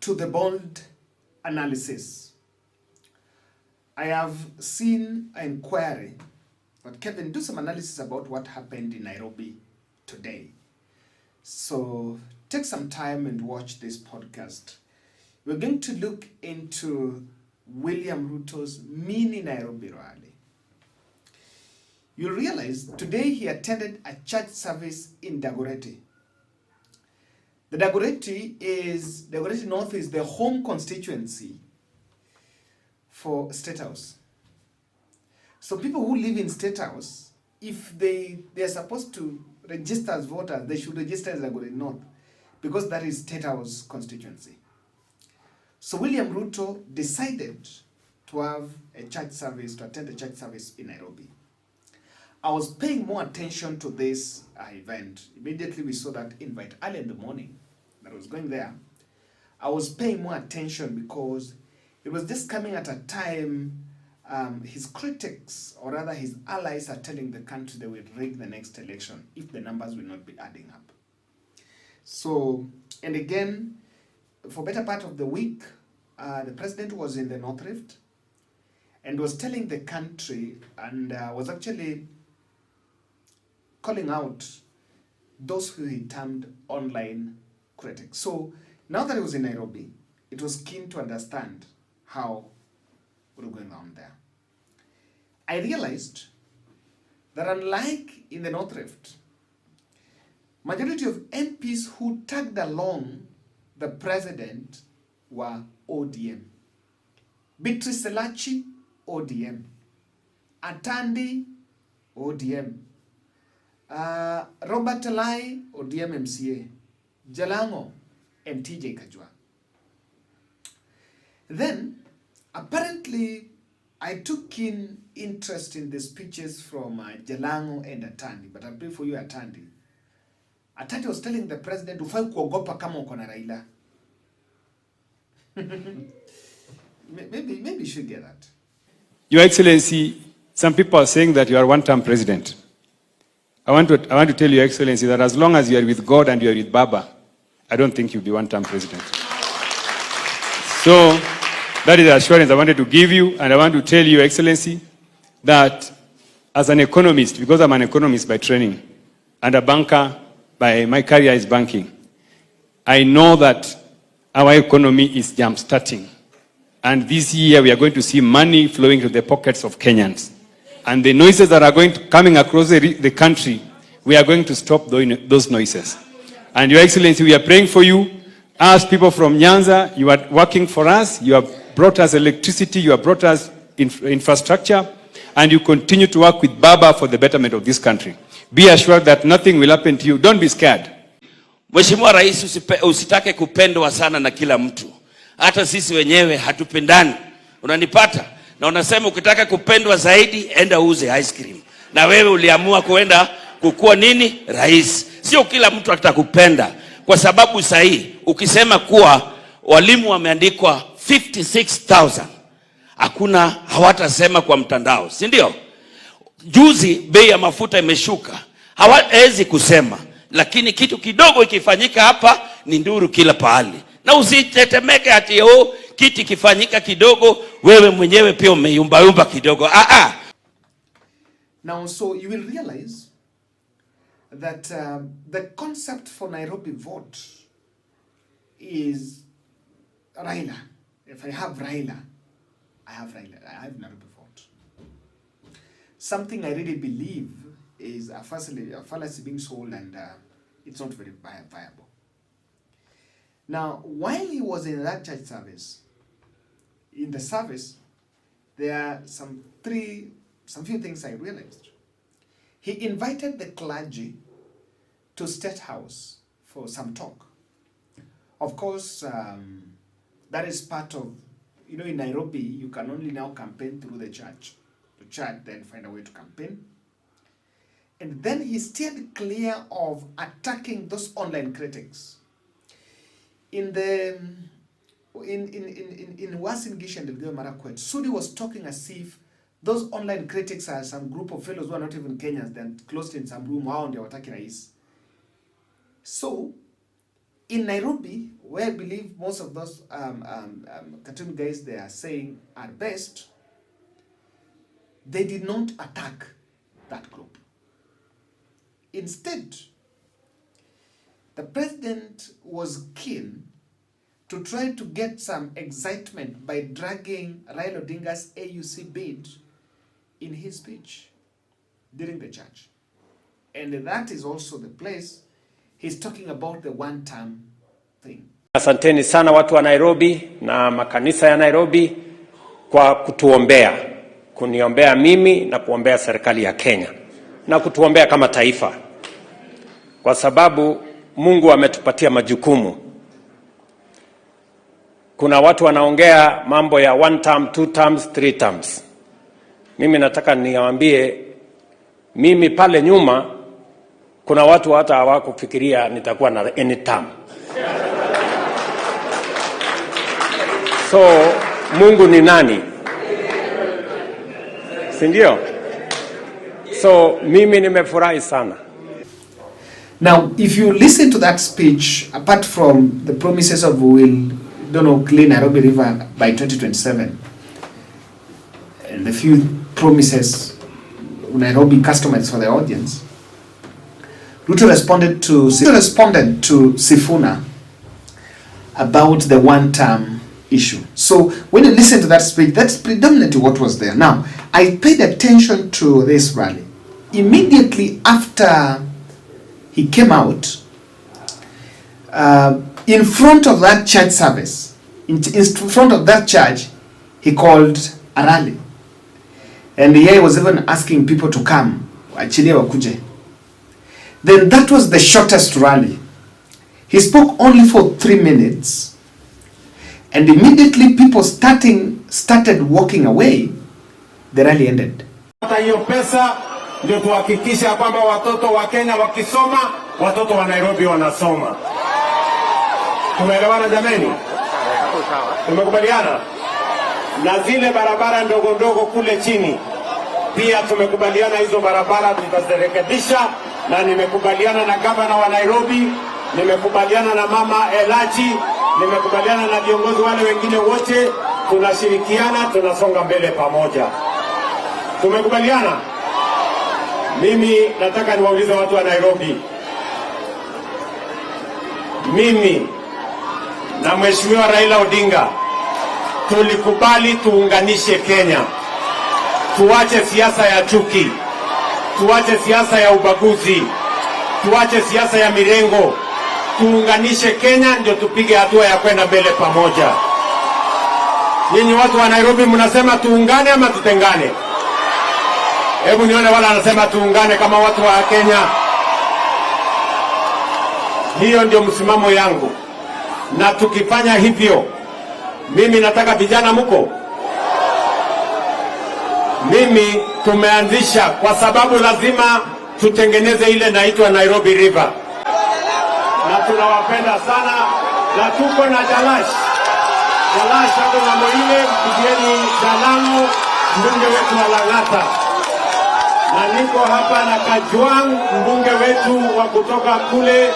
to the bold analysis. I have seen an inquiry, but Kevin, do some analysis about what happened in Nairobi today. So take some time and watch this podcast. We're going to look into William Ruto's mini Nairobi rally. You'll realize today he attended a church service in Dagoretti. The Dagoretti North is the home constituency for State House. So people who live in State House, if they are supposed to register as voters, they should register as Dagoretti North because that is State House constituency. So William Ruto decided to have a church service, to attend a church service in Nairobi. I was paying more attention to this event. Immediately we saw that invite early in the morning that I was going there. I was paying more attention because it was just coming at a time his critics, or rather his allies, are telling the country they will rig the next election if the numbers will not be adding up. So, and again, for better part of the week, the president was in the North Rift and was telling the country and was actually calling out those who he termed online critics. So now that he was in Nairobi, it was keen to understand how what was going on there. I realized that unlike in the North Rift, majority of MPs who tagged along the president were ODM. Beatrice Elachi, ODM. Atandi, ODM. Robert Lai, ODM MCA. Jalango, MTJ Kajwa. Then, apparently, I took keen interest in the speeches from Jalango and Atandi, but I'll pray for you, Atandi. Atandi was telling the president, ufai kuogopa kama uko na Raila. Maybe you should get that. Your Excellency, some people are saying that you are one-term president. I want to tell Your Excellency that as long as you are with God and you are with Baba, I don't think you'll be one-term president. So, that is the assurance I wanted to give you, and I want to tell you, Your Excellency, that as an economist, because I'm an economist by training, and a banker by my career is banking, I know that our economy is jump-starting. And this year we are going to see money flowing to the pockets of Kenyans. And the noises that are coming across the country, we are going to stop those noises. And Your Excellency, we are praying for you. As people from Nyanza, you are working for us. You have brought us electricity. You have brought us infrastructure. And you continue to work with Baba for the betterment of this country. Be assured that nothing will happen to you. Don't be scared. Mheshimiwa Rais, usitake kupendwa sana na kila mtu. Hata sisi wenyewe hatupendani. Unanipata? Na unasema ukitaka kupendwa zaidi, enda uze ice cream. Na wewe uliamua kuenda kukua nini? Rais. Sio kila mtu atakupenda. Kwa sababu sahihi, ukisema kuwa walimu wameandikwa 56,000, hakuna hawatasema kwa mtandao, si ndio? Juzi bei ya mafuta imeshuka. Hawawezi kusema, lakini kitu kidogo ikifanyika hapa ni nduru kila pahali. Na usitetemeke ati kiti kifanyika kidogo, wewe mwenyewe pia umeyumba kidogo. Now, so you will realize that the concept for Nairobi vote is Raila. If I have Raila, I have Raila. I have Nairobi vote. Something I really believe is a fallacy being sold, and it's not very viable. Now, while he was in that church service, in the service, there are some few things I realized. He invited the clergy to State House for some talk. Of course, that is part of, in Nairobi, you can only now campaign through the church. The church then find a way to campaign. And then he steered clear of attacking those online critics. In Uasin Gishu and Elgeyo Marakwet, Sudi was talking as if those online critics are some group of fellows who are not even Kenyans, then closed in some room, wao ndio wataki rais. So, in Nairobi, where I believe most of those cartoon guys they are saying are best, they did not attack that group. Instead, the president was keen to try to get some excitement by dragging Raila Odinga's AUC bid in his speech during the church. And that is also the place he's talking about the one-term thing. Asanteni sana watu wa Nairobi na makanisa ya Nairobi kwa kutuombea. Kuniombea mimi na kuombea serikali ya Kenya. Na kutuombea kama taifa. Kwa sababu Mungu ametupatia majukumu. Kuna watu wanaongea mambo ya 1 term, 2 terms, 3 terms. Mimi nataka niwaambie, mimi pale nyuma kuna watu hata hawakufikiria nitakuwa na any term. So Mungu ni nani? Si ndio? So mimi nimefurahi sana. Now, if you listen to that speech, apart from the promises of we will, clean Nairobi River by 2027, and a few promises Nairobi customers for the audience, Ruto responded to Sifuna about the one-term issue. So when you listen to that speech, that's predominantly what was there. Now, I paid attention to this rally. Immediately after he came out, in front of that church service, in front of that church, he called a rally. And he was even asking people to come. Achilie wakuje. Then that was the shortest rally. He spoke only for 3 minutes. And immediately people started walking away. The rally ended. Hiyo pesa ndio tuhakikisha kwamba watoto wa Kenya wakisoma, watoto wa Nairobi wanasoma. Tumeelewana jameni? Tumekubaliana? Na zile barabara ndogo ndogo kule chini, pia tumekubaliana hizo barabara tutazirekebisha, na nimekubaliana na gavana wa Nairobi, nimekubaliana na mama Elachi, nimekubaliana na viongozi wale wengine wote, tunashirikiana, tunasonga mbele pamoja. Tumekubaliana? Mimi nataka niwaulize watu wa Nairobi. Mimi na Mheshimiwa Raila Odinga tulikubali tuunganishe Kenya. Tuache siasa ya chuki. Tuache siasa ya ubaguzi. Tuache siasa ya mirengo. Tuunganishe Kenya ndio tupige hatua ya kwenda mbele pamoja. Nyinyi watu wa Nairobi mnasema tuungane ama tutengane? Hebu nione wala anasema tuungane kama watu wa Kenya. Hiyo ndio msimamo yangu. Na tukifanya hivyo, mimi nataka vijana mko. Mimi tumeanzisha kwa sababu lazima tutengeneze ile inaitwa Nairobi River. Na tunawapenda sana na tuko na Jalash. Jalash hapo ngambo ile, mpigieni salamu mbunge wetu wa Lang'ata. Na niko hapa na Kajwang, mbunge wetu wa kutoka kule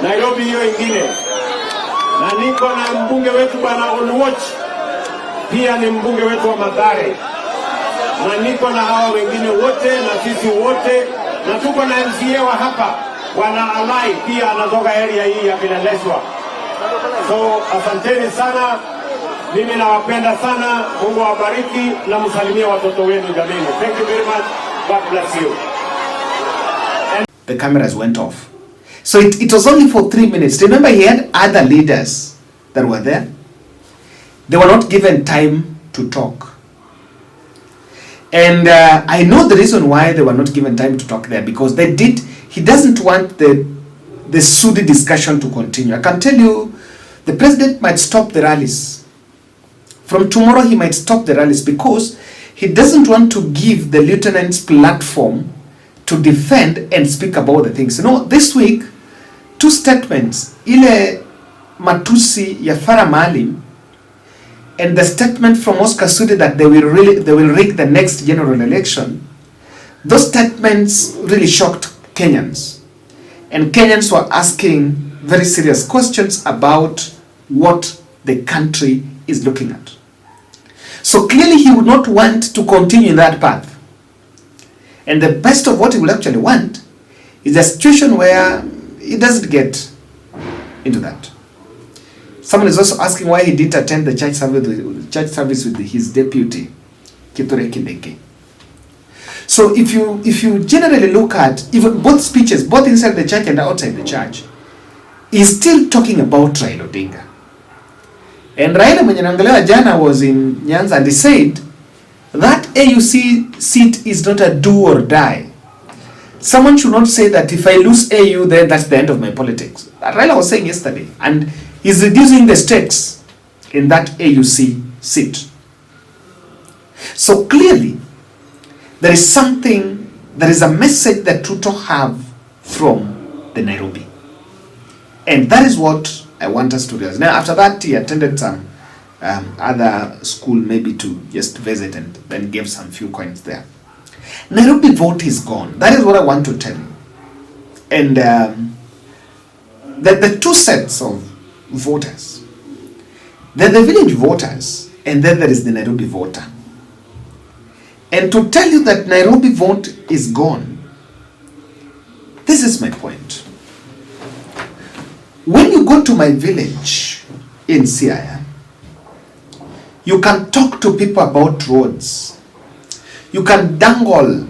Nairobi hiyo ingine. Na niko na mbunge wetu bwana Oduor, pia ni mbunge wetu wa Mathare. Na niko na hawa wengine wote na sisi wote, na tuko na MCA wa hapa bwana Alai, pia anatoka area hii ya Kileleshwa. So asanteni sana. Mimi nawapenda sana. Mungu awabariki na msalimie watoto wenu jamani. Thank you very much. God bless you. And the cameras went off. So it was only for 3 minutes. Remember, he had other leaders that were there. They were not given time to talk. And I know the reason why they were not given time to talk there, because he doesn't want the SUDI discussion to continue. I can tell you, the president might stop the rallies. From tomorrow, he might stop the rallies because he doesn't want to give the lieutenants platform to defend and speak about the things. You know, this week, 2 statements, ile matusi ya Farah Maalim and the statement from Oscar Sudi that they will rig the next general election, those statements really shocked Kenyans. And Kenyans were asking very serious questions about what the country is looking at. So clearly he would not want to continue in that path. And the best of what he will actually want is a situation where he doesn't get into that. Someone is also asking why he didn't attend the church service with his deputy, Kithure Kindiki. So if you generally look at even both speeches, both inside the church and outside the church, he's still talking about Raila Odinga. And Raila mwenye naongelewa jana was in Nyanza and he said that AUC seat is not a do or die. Someone should not say that if I lose AU, then that's the end of my politics. That Raila was saying yesterday. And he's reducing the stakes in that AUC seat. So clearly, there is a message that Ruto have from the Nairobi. And that is what I want us to realize. Now, after that, he attended some other school, maybe to just visit, and then gave some few coins there. Nairobi vote is gone. That is what I want to tell you. And the two sets of voters. There are the village voters, and then there is the Nairobi voter. And to tell you that Nairobi vote is gone, this is my point. When you go to my village in Siaya, you can talk to people about roads. You can dangle,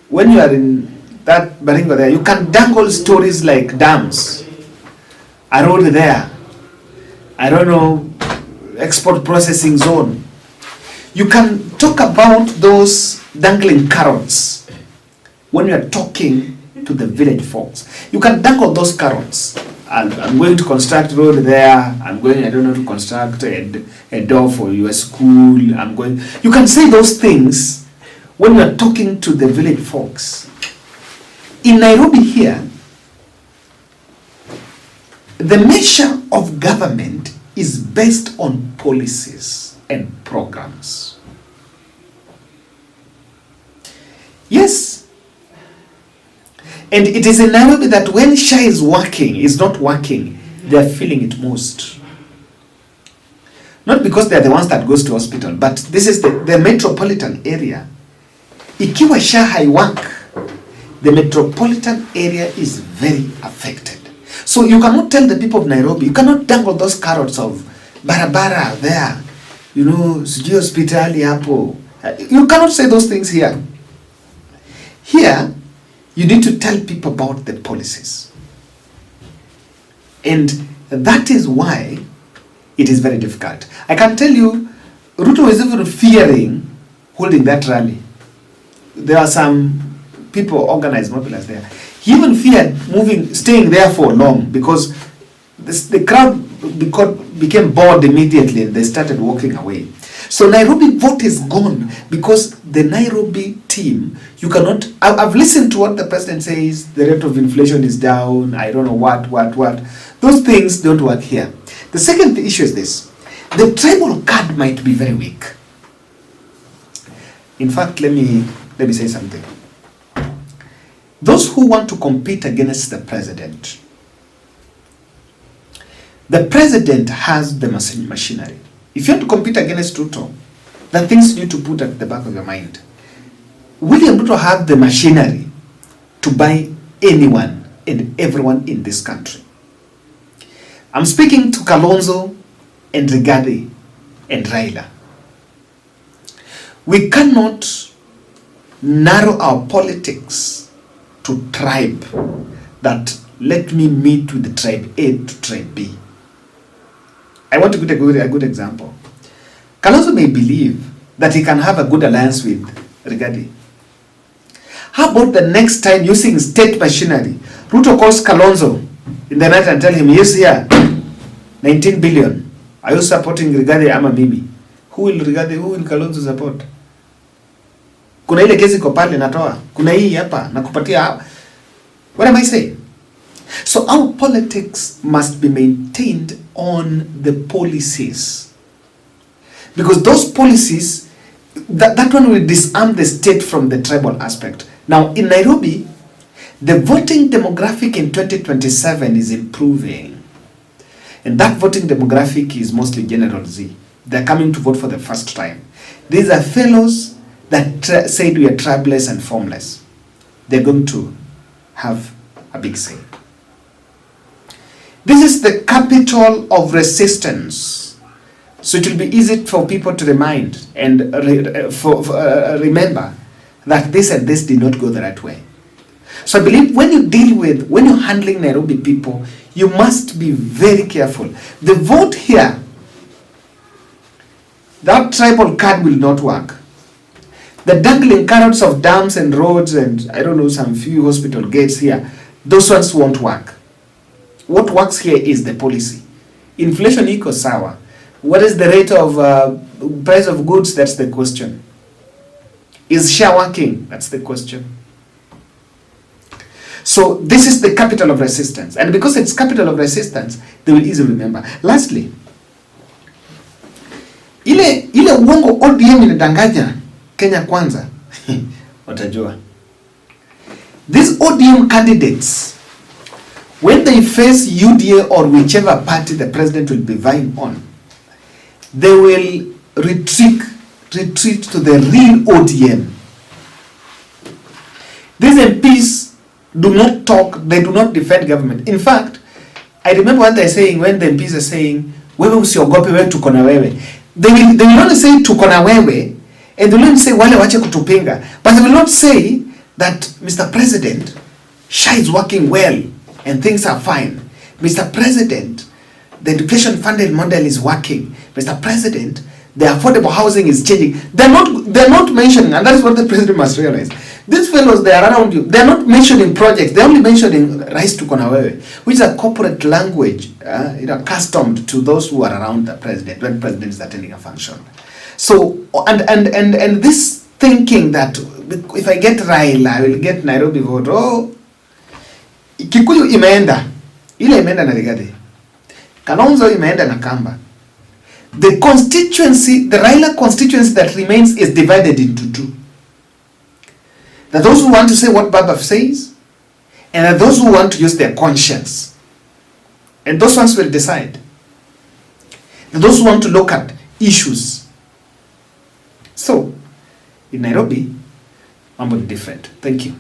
when you are in that Baringo there, you can dangle stories like dams, a road there, I don't know, export processing zone. You can talk about those dangling carrots when you are talking to the village folks. You can dangle those carrots. I'm going to construct road there. I'm going, I don't know, to construct a door for your school. You can say those things when you are talking to the village folks. In Nairobi here, the measure of government is based on policies and programs. Yes. And it is in Nairobi that when SHA is not working, they are feeling it most. Not because they are the ones that goes to hospital, but this is the metropolitan area. Ikiwa SHA haiwork, the metropolitan area is very affected. So you cannot tell the people of Nairobi, you cannot dangle those carrots of barabara there, sijui hospitali hapo. You cannot say those things here. Here, you need to tell people about the policies. And that is why it is very difficult. I can tell you, Ruto is even fearing holding that rally. There are some people organized, mobilized there. He even feared staying there for long because the crowd became bored immediately and they started walking away. So Nairobi vote is gone because the Nairobi team, you cannot, I've listened to what the president says, the rate of inflation is down, I don't know what. Those things don't work here. The second issue is this. The tribal card might be very weak. In fact, let me say something. Those who want to compete against the president has the machinery. If you want to compete against Ruto, the things you need to put at the back of your mind. William Ruto have the machinery to buy anyone and everyone in this country. I'm speaking to Kalonzo and Rigathi and Raila. We cannot narrow our politics to tribe, that let me meet with the tribe A to tribe B. I want to give a good example. Kalonzo may believe that he can have a good alliance with Rigathi. How about the next time, using state machinery, Ruto calls Kalonzo in the night and tell him, yes, here, 19 billion. Are you supporting Rigathi ama mimi? Who will Kalonzo support? Kuna ile kesi iko pale natoa. Kuna hii hapa nakupatia. What am I saying? So our politics must be maintained on the policies. Because those policies, that one will disarm the state from the tribal aspect. Now in Nairobi, the voting demographic in 2027 is improving. And that voting demographic is mostly General Z. They're coming to vote for the first time. These are fellows that said we are tribeless and formless. They're going to have a big say. This is the capital of resistance. So it will be easy for people to remind and remember that this and this did not go the right way. So I believe when you're handling Nairobi people, you must be very careful. The vote here, that tribal card will not work. The dangling carrots of dams and roads and, I don't know, some few hospital gates here, those ones won't work. What works here is the policy. Inflation equals sour. What is the rate of price of goods? That's the question. Is share working? That's the question. So this is the capital of resistance. And because it's capital of resistance, they will easily remember. Lastly, ile uongo ODM inadanganya Kenya kwanza, watajua. These ODM candidates, when they face UDA or whichever party the president will be vying on, they will retreat to the real ODM. These MPs do not talk, they do not defend government. In fact, I remember what they're saying when the MPs are saying, wewe usiogope, wewe tuko na wewe. They will only say tuko na wewe, and they will not say wale wache kutupinga. But they will not say that, Mr. President, SHA is working well and things are fine. Mr. President, the education funded model is working. Mr. President, the affordable housing is changing. They're not mentioning, and that is what the president must realize. These fellows, they are around you. They're not mentioning projects. They're only mentioning Rais Tuko na Wewe, which is a corporate language, accustomed to those who are around the president when president is attending a function. So, and this thinking that if I get Raila, I will get Nairobi vote. Oh, Kikuyu imeenda. Ile imeenda na Rigathi. Kalonzo imeenda na Kamba. The constituency, the Raila constituency that remains is divided into two. There are those who want to say what Baba says, and there are those who want to use their conscience. And those ones will decide. There are those who want to look at issues. So, in Nairobi, mambo ni different. Thank you.